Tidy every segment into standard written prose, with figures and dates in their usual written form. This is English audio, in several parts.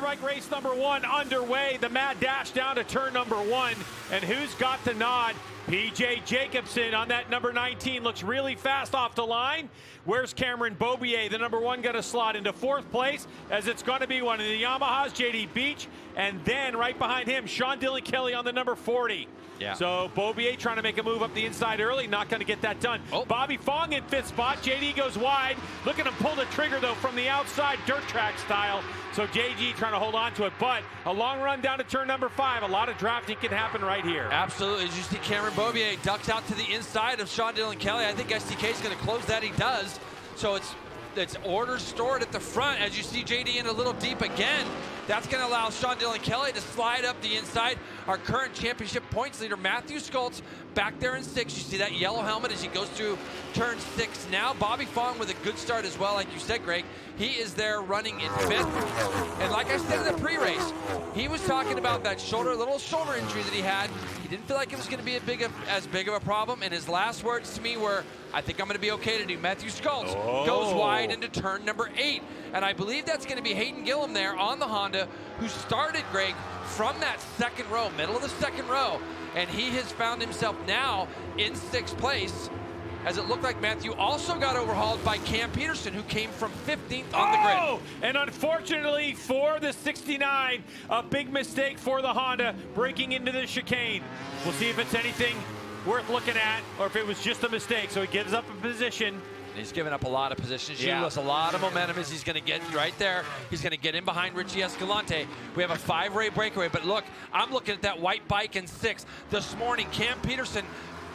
Superbike race number 1 underway. The mad dash down to turn number 1. And who's got the nod? PJ Jacobsen on that number 19 looks really fast off the line. Where's Cameron Beaubier? The number 1 going to slot into 4th place, as it's going to be one of the Yamahas, JD Beach, and then right behind him, Sean Dylan Kelly on the number 40. Yeah. So Beaubier trying to make a move up the inside early, not going to get that done. Oh. Bobby Fong in 5th spot. JD goes wide. Look at him pull the trigger though from the outside, dirt track style. So JG trying to hold on to it, but a long run down to turn number 5. A lot of drafting can happen right here. Absolutely. As you see, Cameron Beaubier ducks out to the inside of Sean Dylan Kelly. I think STK is going to close that. He does. So it's orders stored at the front. As you see JD in a little deep again. That's going to allow Sean Dylan Kelly to slide up the inside. Our current championship points leader, Matthew Schultz, back there in 6th. You see that yellow helmet as he goes through turn 6 now. Bobby Fong with a good start as well, like you said, Greg. He is there running in 5th. And like I said in the pre-race, he was talking about that little shoulder injury that he had. He didn't feel like it was going to be as big of a problem. And his last words to me were, I think I'm going to be okay to do. Matthew Schultz goes wide into turn number 8. And I believe that's going to be Hayden Gillum there on the Honda, who started, Greg, from that 2nd row, middle of the 2nd row. And he has found himself now in 6th place, as it looked like Matthew also got overhauled by Cam Peterson, who came from 15th on the grid. And unfortunately for the 69, a big mistake for the Honda, breaking into the chicane. We'll see if it's anything worth looking at, or if it was just a mistake. So he gives up a position. He's given up a lot of positions. Yeah. He lost a lot of momentum as he's going to get right there. He's going to get in behind Richie Escalante. We have a 5-ray breakaway, but look, I'm looking at that white bike in 6th. This morning, Cam Peterson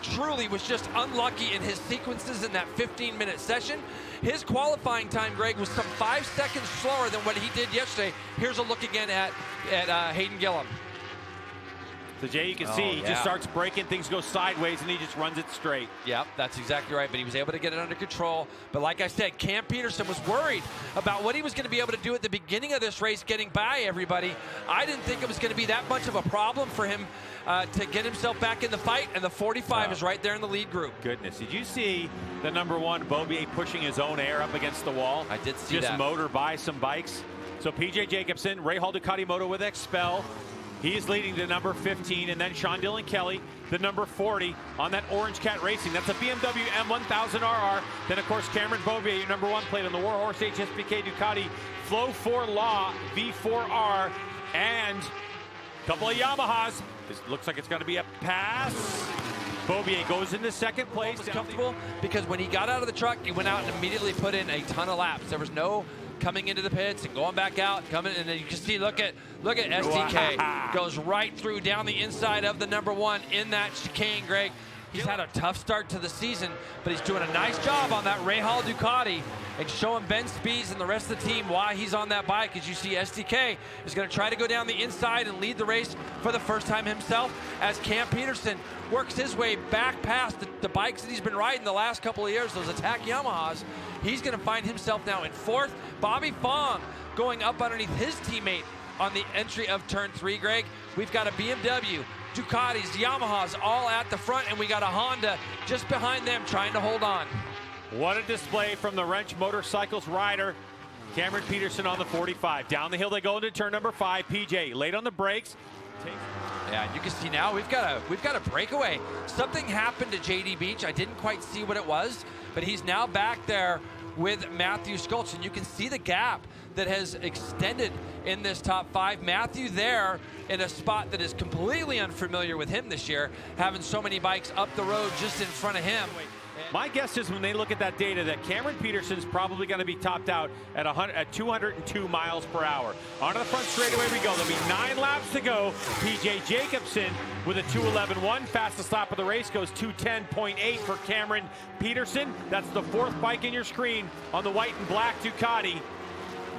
truly was just unlucky in his sequences in that 15-minute session. His qualifying time, Greg, was some 5 seconds slower than what he did yesterday. Here's a look again at Hayden Gillum. So Jay, you can see, he just starts breaking, things go sideways, and he just runs it straight. Yep, that's exactly right, but he was able to get it under control. But like I said, Cam Peterson was worried about what he was going to be able to do at the beginning of this race, getting by everybody. I didn't think it was going to be that much of a problem for him to get himself back in the fight, and the 45 is right there in the lead group. Goodness, did you see the number 1, Beaubier, pushing his own air up against the wall? I did see that. Just motor by some bikes. So PJ Jacobsen, Ray Hall Ducati Moto with Expel. He's leading to number 15, and then Sean Dylan Kelly, the number 40 on that Orange Cat Racing. That's a BMW M1000RR. Then, of course, Cameron Beaubier, your number 1 plate on the Warhorse HSBK Ducati Flow 4 Law V4R, and a couple of Yamahas. This looks like it's going to be a pass. Beaubier goes into 2nd place. Was comfortable because when he got out of the truck, he went out and immediately put in a ton of laps. There was no coming into the pits and going back out, and then you can see, look at STK goes right through down the inside of the number 1 in that chicane, Greg. He's had a tough start to the season, but he's doing a nice job on that Ray Hall Ducati and showing Ben Spees and the rest of the team why he's on that bike. As you see, STK is going to try to go down the inside and lead the race for the first time himself, as Cam Peterson works his way back past the bikes that he's been riding the last couple of years, those attack Yamahas. He's going to find himself now in 4th. Bobby Fong going up underneath his teammate on the entry of turn 3, Greg. We've got a BMW, Ducatis, Yamahas all at the front, and we got a Honda just behind them trying to hold on. What a display from the Wrench Motorcycles rider, Cameron Peterson on the 45. Down the hill they go into turn number 5. PJ late on the brakes. Yeah, you can see now we've got a breakaway. Something happened to JD Beach. I didn't quite see what it was, but he's now back there with Matthew Schultz, and you can see the gap that has extended in this top 5. Matthew there in a spot that is completely unfamiliar with him this year, having so many bikes up the road just in front of him. My guess is when they look at that data that Cameron Peterson's probably going to be topped out at 202 miles per hour. Onto the front straightaway we go. There'll be 9 laps to go. PJ Jacobsen with a 2:11.1. Fastest lap of the race goes 2:10.8 for Cameron Peterson. That's the 4th bike in your screen on the white and black Ducati. We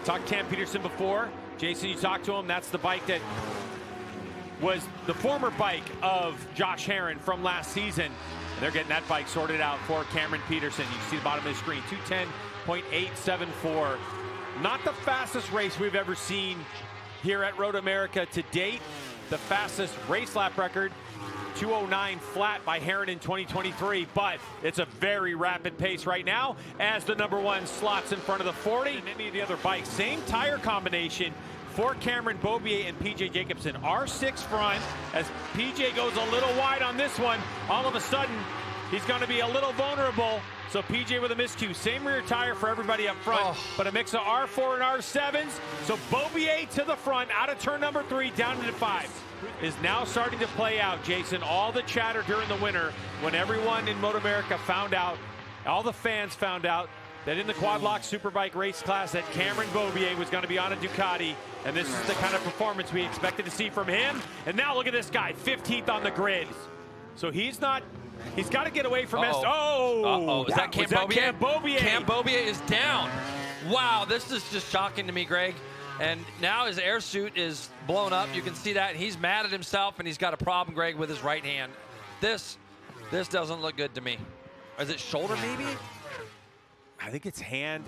talked Cam Peterson before. Jason, you talked to him. That's the bike that was the former bike of Josh Herron from last season. They're getting that bike sorted out for Cameron Peterson. You can see the bottom of the screen, 2:10.874. Not the fastest race we've ever seen here at Road America to date. The fastest race lap record, 2:09 flat by Herron in 2023, but it's a very rapid pace right now as the number 1 slots in front of the 40 and any of the other bikes. Same tire combination for Cameron Beaubier and PJ Jacobsen. R6 front as PJ goes a little wide on this one. All of a sudden, he's going to be a little vulnerable. So PJ with a miscue. Same rear tire for everybody up front, but a mix of R4 and R7s. So Beaubier to the front, out of turn number 3, down into 5. Is now starting to play out, Jason. All the chatter during the winter when everyone in Moto America found out, all the fans found out that in the Quad Lock Superbike race class that Cameron Beaubier was going to be on a Ducati, and this is the kind of performance we expected to see from him. And now look at this guy, 15th on the grid. So he's not, he's got to get away from Is that Cam Beaubier? Cam Beaubier? Cam Beaubier is down. Wow, this is just shocking to me, Greg. And now his air suit is blown up. You can see that. He's mad at himself, and he's got a problem, Greg, with his right hand. This doesn't look good to me. Is it shoulder, maybe? I think it's hand.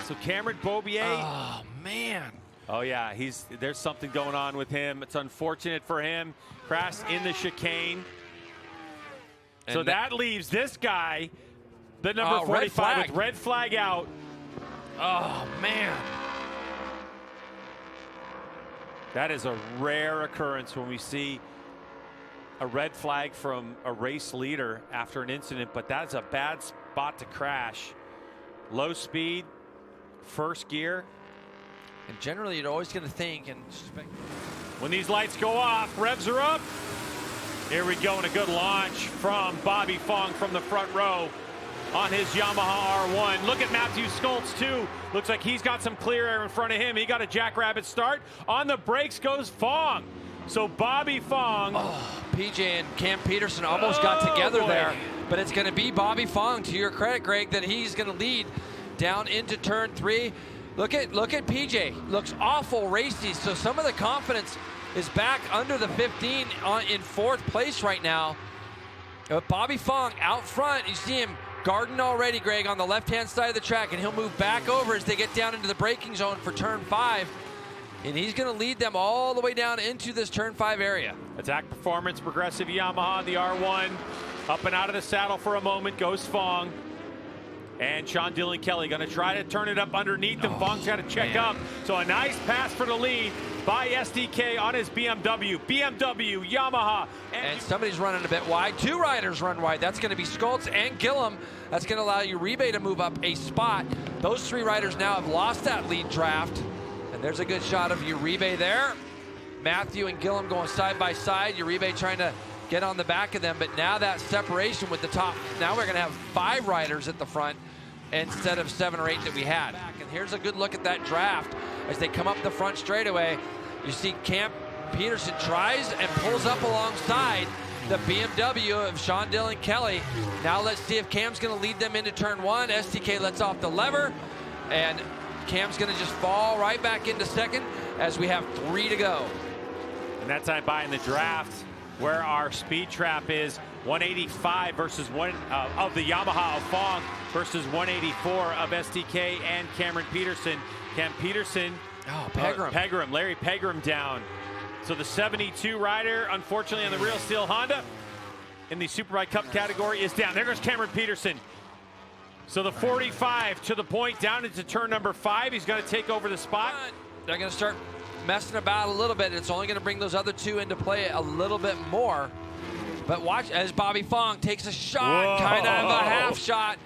So Cameron Beaubier. Oh, man. Oh, yeah, there's something going on with him. It's unfortunate for him. Crashed in the chicane. And so that leaves this guy, the number 45, with red flag out. Oh, man. That is a rare occurrence when we see a red flag from a race leader after an incident, but that's a bad spot to crash. Low speed, first gear. And generally, you're always going to think and suspect. When these lights go off, revs are up. Here we go, and a good launch from Bobby Fong from the front row on his Yamaha R1. Look at Matthew Schultz, too. Looks like he's got some clear air in front of him. He got a jackrabbit start. On the brakes goes Fong. So Bobby Fong. Oh, PJ and Cam Peterson almost got together there. But it's going to be Bobby Fong, to your credit, Greg, that he's going to lead down into turn 3. Look at PJ. Looks awful racy. So some of the confidence is back under the 15 in 4th place right now. But Bobby Fong out front. You see him guarding already, Greg, on the left-hand side of the track, and he'll move back over as they get down into the braking zone for turn 5. And he's going to lead them all the way down into this turn 5 area. Attack Performance, Progressive Yamaha, the R1. Up and out of the saddle for a moment goes Fong. And Sean Dillon Kelly going to try to turn it up underneath him. Fong's got to check up. So a nice pass for the lead by SDK on his BMW. BMW, Yamaha. And somebody's running a bit wide. 2 riders run wide. That's going to be Schultz and Gillum. That's going to allow Uribe to move up a spot. Those 3 riders now have lost that lead draft. And there's a good shot of Uribe there. Matthew and Gillum going side by side. Uribe trying to get on the back of them. But now that separation with the top. Now we're going to have 5 riders at the front instead of 7 or 8 that we had. And here's a good look at that draft as they come up the front straightaway. You see Cam Peterson tries and pulls up alongside the BMW of Sean Dillon Kelly. Now let's see if Cam's going to lead them into turn 1. STK lets off the lever, and Cam's going to just fall right back into 2nd as we have 3 to go. And that time by in the draft, where our speed trap is 185 versus one of the Yamaha of Fong versus 184 of STK and Cameron Peterson. Cam Peterson. Pegram. Larry Pegram down. So the 72 rider, unfortunately, on the Real Steel Honda in the Superbike Cup category is down. There goes Cameron Peterson. So the 45 to the point down into turn number 5. He's going to take over the spot. They're going to start messing about a little bit. It's only going to bring those other 2 into play a little bit more. But watch as Bobby Fong takes a shot, kind of a half shot.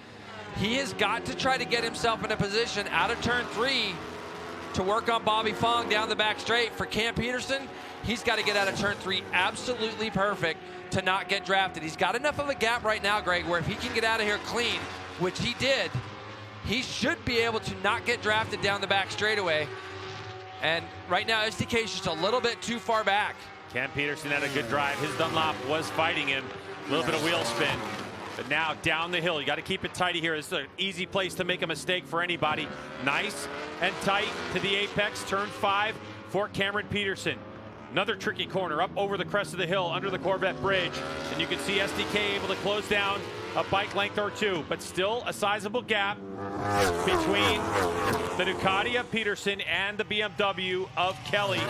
He has got to try to get himself in a position out of turn 3 to work on Bobby Fong down the back straight. For Cam Peterson, he's got to get out of turn 3 absolutely perfect to not get drafted. He's got enough of a gap right now, Greg, where if he can get out of here clean, which he did, he should be able to not get drafted down the back straightaway. And right now, SDK is just a little bit too far back. Cam Peterson had a good drive. His Dunlop was fighting him. A little bit of wheel spin. But now down the hill, you got to keep it tighty here. This is an easy place to make a mistake for anybody. Nice and tight to the apex, turn 5 for Cameron Peterson. Another tricky corner up over the crest of the hill under the Corvette bridge. And you can see SDK able to close down a bike length or 2, but still a sizable gap between the Ducati of Peterson and the BMW of Kelly.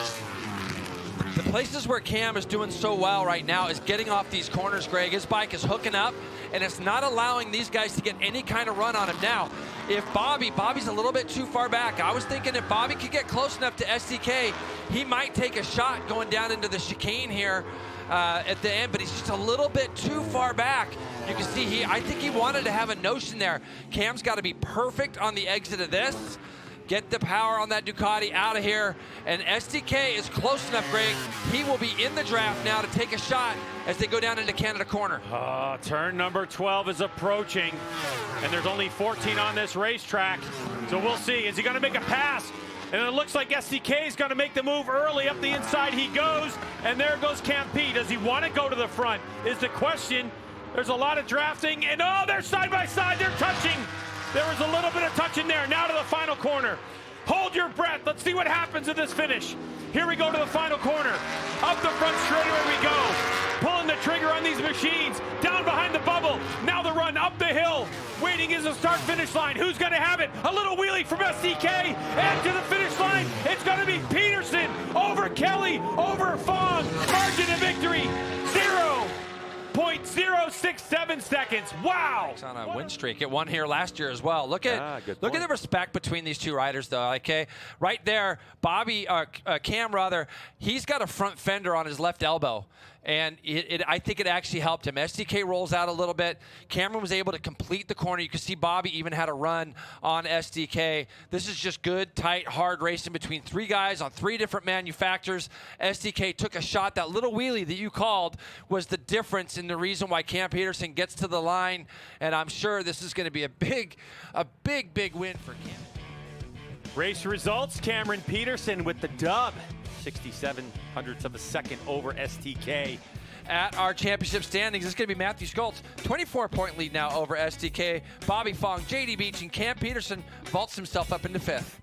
The places where Cam is doing so well right now is getting off these corners, Greg. His bike is hooking up, and it's not allowing these guys to get any kind of run on him. Now, if Bobby's a little bit too far back. I was thinking if Bobby could get close enough to SDK, he might take a shot going down into the chicane here at the end, but he's just a little bit too far back. You can see I think he wanted to have a notion there. Cam's got to be perfect on the exit of this. Get the power on that Ducati out of here. And SDK is close enough, Greg. He will be in the draft now to take a shot as they go down into Canada corner. Turn number 12 is approaching, and there's only 14 on this racetrack. So we'll see. Is he going to make a pass? And it looks like SDK is going to make the move early. Up the inside he goes, and there goes Cam P. Does he want to go to the front is the question. There's a lot of drafting, and they're side by side. They're touching. There was a little bit of touch in there. Now to the final corner. Hold your breath. Let's see what happens in this finish. Here we go to the final corner. Up the front straightaway we go. Pulling the trigger on these machines. Down behind the bubble. Now the run up the hill. Waiting is the start-finish line. Who's going to have it? A little wheelie from SDK. And to the finish line, it's going to be Peterson over Kelly, over Fong. Margin of victory, 0.067 seconds. Wow! It's on a win streak. It won here last year as well. Look at the respect between these two riders, though. Okay, right there, Cam rather, he's got a front fender on his left elbow, and I think it actually helped him. SDK rolls out a little bit. Cameron was able to complete the corner. You can see Bobby even had a run on SDK. This is just good, tight, hard racing between three guys on three different manufacturers. SDK took a shot. That little wheelie that you called was the difference in the reason why Cam Peterson gets to the line, and I'm sure this is going to be a big win for Cam. Race results, Cameron Peterson with the dub. 67 hundredths of a second over STK. At our championship standings, it's going to be Matthew Schultz, 24-point lead now over STK. Bobby Fong, JD Beach, and Cam Peterson vaults himself up into 5th.